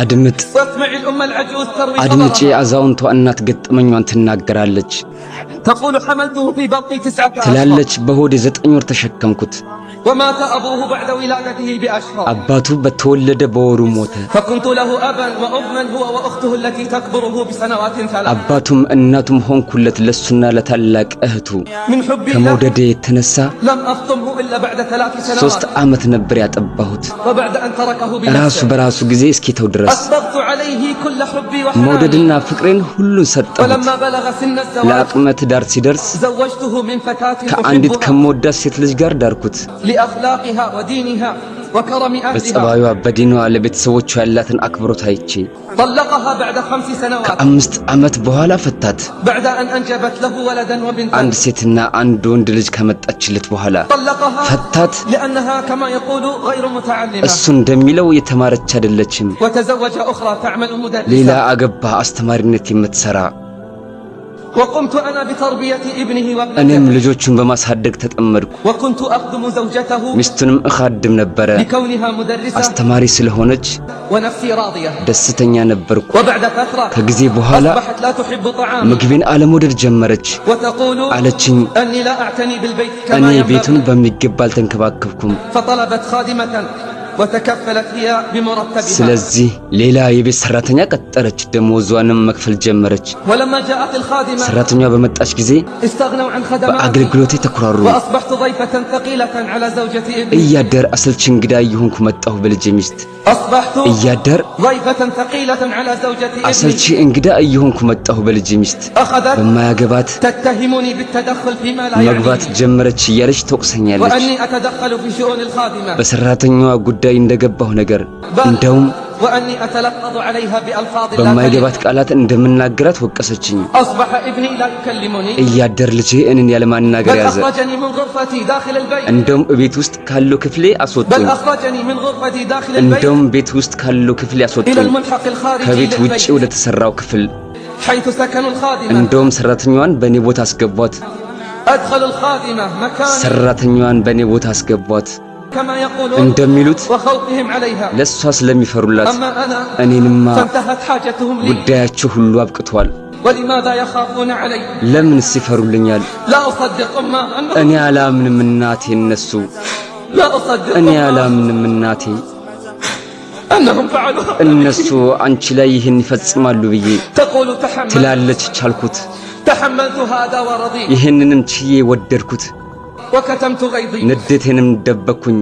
አድምጥ አድምጪ አዛውንቷ እናት ገጠመኛን ትናገራለች ትላለች በሆዴ 9 ወር ተሸከምኩት ومات أبوه بعد ولادته بأشهر አባቱ በተወለደ በወሩ ሞተ فكنت له أبا وأما هو وأخته التي تكبره بسنوات 3 አባቱም እናቱም ሆንኩለት ለሱና ለታላቅ እህቱ من حب الله ከመውደዴ የተነሳ لم أفطمه إلا بعد 3 سنوات 3 ዓመት ነበር ያጠባሁት وبعد أن تركه ራሱ በራሱ ጊዜ እስኪተው ድረስ أسبغت عليه كل حبي وحناني መውደድና ፍቅሬን ሁሉ ሰጠሁት ولما بلغ سن الزواج ለአቅመ ትዳር ሲደርስ زوجته من فتاة ከአንዲት أحبها ከመወዳት ሴት ልጅ ጋር ዳርኩት لأخلاقها ودينها وكرم أهلها በጸባዩዋ በዲኗ ለቤተሰቦቿ ያላትን አክብሮት አይቼ طلقها بعد 5 سنوات ከ5 ዓመት በኋላ ፈታት بعد أن أنجبت له ولدا وبنتا አንድ ሴትና አንድ ወንድ ልጅ ከመጣችለት በኋላ طلقها ፈታት لأنها كما يقول غير متعلمة እሱ እንደሚለው የተማረች አይደለችም وتزوج أخرى تعمل ሌላ مدرسة አገባ አስተማሪነት የምትሰራ وقمت أنا بتربية ابنه እኔም وابنته ልጆቹን በማሳደግ ተጠመድኩ وكنت أخدم زوجته ሚስቱንም እኻድም ነበር لكونها مدرسة አስተማሪ ስለሆነች ونفسي راضية ደስተኛ ነበርኩ وبعد فترة ከጊዜ በኋላ أصبحت لا تحب طعامي ምግቤን አለመውደድ ጀመረች وتقول አለችኝ أني لا أعتني بالبيت እኔ كما ቤቱን ينبغي በሚገባ አልተንከባከብኩም فطلبت خادمة وتكفلت هي بمرتبها ስለዚህ ሌላ የቤት ሰራተኛ ቀጠረች ደሞዟንም መክፈል ጀመረች ولما جاءت الخادمة ሰራተኛዋ በመጣች ጊዜ استغنوا عن خدماتي በአገልግሎቴ ተኩራሩ وأصبحت ضيفة ثقيلة على زوجة ابني እያደር አሰልቺ እንግዳ እየሆንኩ መጣሁ በልጄ ሚስት أصبحت እያደር ضيفة ثقيلة على زوجة አሰልቺ ابني እንግዳ እየሆንኩ መጣሁ በልጄ ሚስት أخذت በማያገባት تتهمني بالتدخل فيما لا መግባት يعنيني ጀመረች እያለች ተወቅሰኛለች وأني أتدخل في شؤون الخادمة በሰራተኛዋ ጉዳይ እንደገባሁ ነገር እንደውም وأني أتلفظ عليها بألفاظ لا በማይገባት تليق ቃላት እንደምናገራት ወቀሰችኝ أصبح ابني لا يكلمني እያደር ልጄ እኔን ያለማናገር بل ያዘ أخرجني من غرفتي داخل البيت እንደውም ቤት ውስጥ ካለው ክፍሌ بل አስወጡኝ أخرجني من غرفتي داخل البيت እንደውም ቤት ውስጥ ካለው ክፍል إلى ያስወጡኝ الملحق الخارجي ከቤት ውጪ للبيت ወደ ተሰራው ክፍል حيث سكن الخادمة እንደውም ሰራተኛዋን በኔ ቦታ አስገቧት أدخل الخادمة مكان ሰራተኛዋን በኔ ቦታ አስገቧት كما يقولون እንደሚሉት وخوفهم عليها ለሷ ስለሚፈሩላት أما أنا እኔንማ فانتهت حاجتهم لي ጉዳያቸው ሁሉ አብቅቷል ولماذا يخافون علي ለምን ሲፈሩልኛል لا أصدق أما እኔ አላምንም እናቴ እነሱ لا أصدق እኔ أما አላምንም እናቴ أنهم فعلوا እነሱ አንቺ ላይ ይህን ይፈጽማሉ ብዬ تقول تحمل ትላለች ቻልኩት تحملت هذا ورضيت ይህንንም ችዬ ወደድኩት وكتمت غيظي ንዴቴንም ደበኩኝ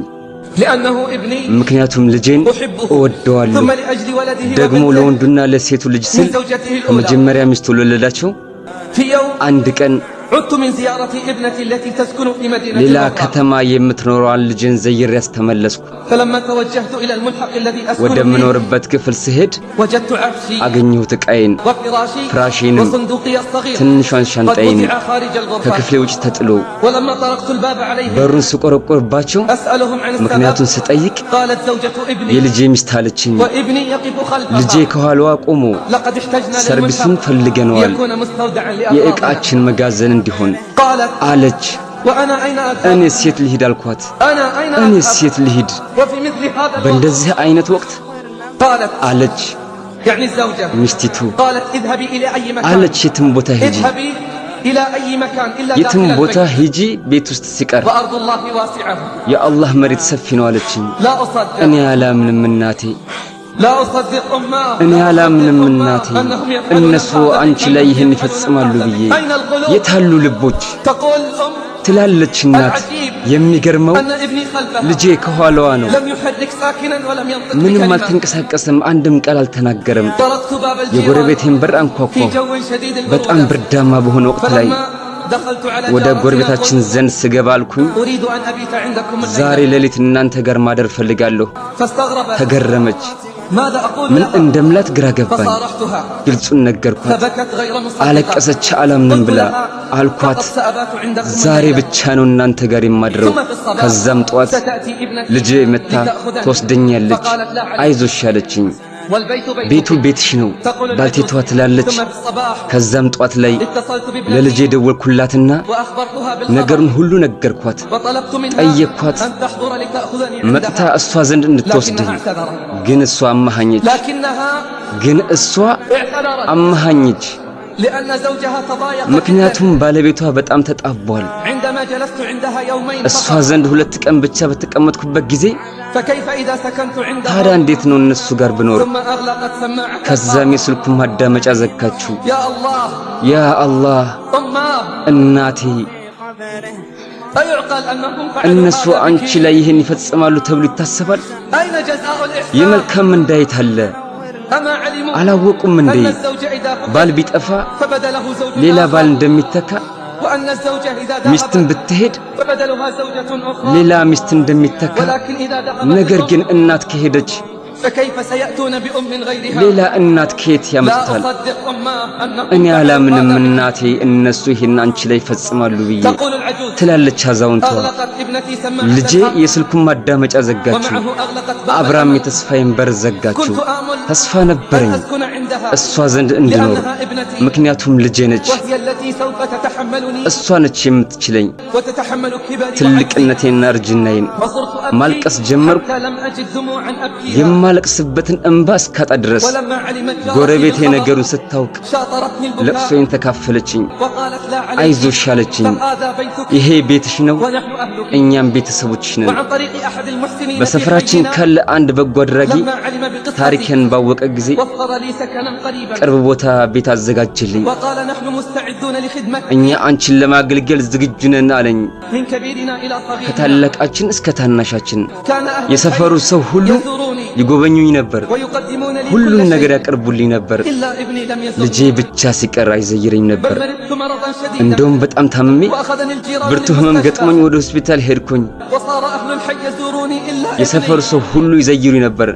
لأنه ابني ምክንያቱም ልጄን أحبه እወደዋለሁ ثم لأجل ولده ደግሞ وبنته ለወንዱና ለሴቱ ልጅ من ስል زوجته الأولى ከመጀመሪያ ሚስቱ ለወለዳቸው في يوم አንድ ቀን عدت من زيارة ابنتي التي تسكن في مدينة ሌላ أخرى ከተማ የምትኖረዋን ልጄን ዘይሬ ያስተመለስኩ فلما توجهت إلى الملحق الذي أسكن فيه ወደምኖርበት ክፍል ስሄድ وجدت عفشي አገኘሁት ዕቃዬን وفراشي ፍራሽንም وصندوقي الصغير ትንሿን قد ሻንጣዬን وضع خارج الغرفة ከክፍሌ ውጭ ተጥሎ ولما طرقت الباب عليهم በሩን ስቆረቆርባቸው أسألهم عن ምክንያቱን السبب ስጠይቅ قالت زوجة ابني የልጄ ሚስት አለችኝ وابني يقف ልጄ خلفها ከኋላዋ ቆሞ لقد احتجنا ሰርቪሱን للملحق ፈልገነዋል يكون مستودعا لأغراضنا የዕቃችን መጋዘን እንዲሆን قالت አለች وأنا أين እኔ أذهب ሴት ልሂድ አልኳት أنا أين እኔ أذهب ሴት ልሂድ وفي مثل هذا الوقت በእንደዚህ አይነት ወቅት قالت አለች يعني الزوجة ሚስቲቱ قالت اذهبي إلى أي مكان አለች የትም ቦታ ሂጂ اذهبي إلى أي مكان إلا የትም داخل ቦታ البيت ሂጂ ቤት ውስጥ ሲቀር وأرض الله واسعة የአላህ መሬት ሰፊ ነው አለችኝ لا أصدق እኔ አላምንም እናቴ لا أصدق أمه እኔ አላምንም እናቴ እነሱ አንቺ ላይ ይህን ይፈጽማሉ ብዬ أين القلوب የታሉ ልቦች تقول الأم ትላለች እናት የሚገርመው أن ابني خلفها ልጄ ከኋላዋ ነው لم يحرك ساكنا ولم ينطق ምንም بكلمة አልተንቀሳቀሰም አንድም ቃል አልተናገረም طرقت باب الجيران የጎረቤቴን በር في አንኳኳሁ جو شديد በጣም البرودة ብርዳማ በሆነ ወቅት ላይ فلما دخلت على ወደ جارتنا ጎረቤታችን قلت ዘንድ ስገባ አልኩኝ أريد أن أبيت عندكم ዛሬ الليلة ሌሊት እናንተ ጋር ማደር ፈልጋለሁ فاستغربت ተገረመች ماذا أقول ምን لها እንደምላት ግራ ገባኝ فصارحتها ግልጹን ነገርኳት فبكت غير مصدقة አለቀሰች አላምንም ብላ አልኳት فقد سأبات عندكم ዛሬ الليلة ብቻ ነው እናንተ ጋር የማድረው ثم في الصباح ከዛም ጠዋት ستأتي ابنتي ልጄ መታ لتأخذني ትወስደኛለች فقالت لا عليك አይዞሽ አለችኝ ቤቱ ቤትሽ ነው ባልቴቷ ትላለች። ከዛም ጧት ላይ ለልጄ ደወልኩላትና ነገሩን ሁሉ ነገርኳት። ጠየቅኳት መጥታ እሷ ዘንድ እንድትወስደኝ፣ ግን እሷ አማሃኘች። ምክንያቱም ባለቤቷ በጣም ተጣቧል። እሷ ዘንድ 2 ቀን ብቻ በተቀመጥኩበት ጊዜ ታዲያ እንዴት ነው እነሱ ጋር ብኖር? ከዛም የስልኩን ማዳመጫ ዘጋችሁ። ያ አላህ እናቴ፣ እነሱ አንቺ ላይ ይህን ይፈጽማሉ ተብሎ ይታሰባል? የመልካም እንዳይት አለ አላወቁም እንዴ? ባል ቢጠፋ ሌላ ባል እንደሚተካ፣ ሚስትን ብትሄድ ሌላ ሚስት እንደሚተካ፣ ነገር ግን እናት ከሄደች ሌላ እናት ከየት ያመጣል? እኔ አላምንም እናቴ እነሱ ይሄን አንቺ ላይ ይፈጽማሉ ብዬ ትላለች አዛውንቷ። ልጄ የስልኩን ማዳመጫ ዘጋችሁ፣ አብራም የተስፋዬን በር ዘጋችሁ። ተስፋ ነበረኝ እሷ ዘንድ እንድኖር፣ ምክንያቱም ልጄ ነች። እሷ ነች የምትችለኝ። ትልቅነቴና እርጅናዬን ማልቀስ ጀመርኩ። የማለቅስበትን እንባ እስካጣ ድረስ ጎረቤቴ ነገሩን ስታውቅ ለቅሶዬን ተካፈለችኝ። አይዞሽ አለችኝ። ይሄ ቤትሽ ነው፣ እኛም ቤተሰቦችሽ ነን። በሰፈራችን ካለ አንድ በጎ አድራጊ ታሪኬን ባወቀ ጊዜ ቅርብ ቦታ ቤት አዘጋጀልኝ። እኛ አንቺን ለማገልገል ዝግጁ ነን አለኝ። ከታላቃችን እስከ ታናሻችን የሰፈሩ ሰው ሁሉ ይጎበኙኝ ነበር፣ ሁሉን ነገር ያቀርቡልኝ ነበር። ልጄ ብቻ ሲቀር አይዘይረኝ ነበር። እንደውም በጣም ታምሜ ብርቱ ህመም ገጥሞኝ ወደ ሆስፒታል ሄድኩኝ። የሰፈሩ ሰው ሁሉ ይዘይሩኝ ነበር።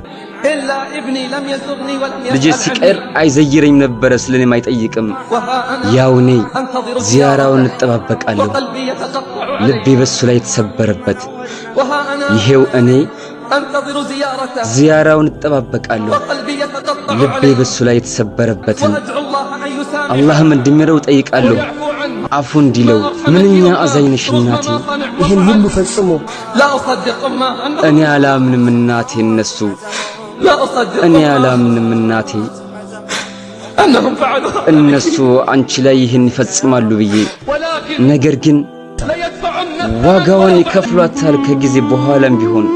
ልጄ ሲቀር አይዘይረኝ ነበር፣ ስለኔም አይጠይቅም። ያው እኔ ዚያራውን እጠባበቃለሁ። ልቤ በሱ ላይ የተሰበረበት ይሄው እኔ ዚያራውን እጠባበቃለሁ። ልቤ በሱ ላይ የተሰበረበትን አላህም እንዲምረው ጠይቃለሁ፣ አፉ እንዲለው። ምንኛ አዛኝነሽ እናቴ፣ ይሄን ሁሉ ፈጽሞ እኔ አላምንም እናቴ። እኔ አላምንም እናቴ እነሱ አንቺ ላይ ይህን ይፈጽማሉ ብዬ። ነገር ግን ዋጋውን ይከፍሏታል ከጊዜ በኋላም ቢሆን።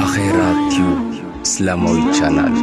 አኼራ ቲዩብ እስላማዊ ቻናል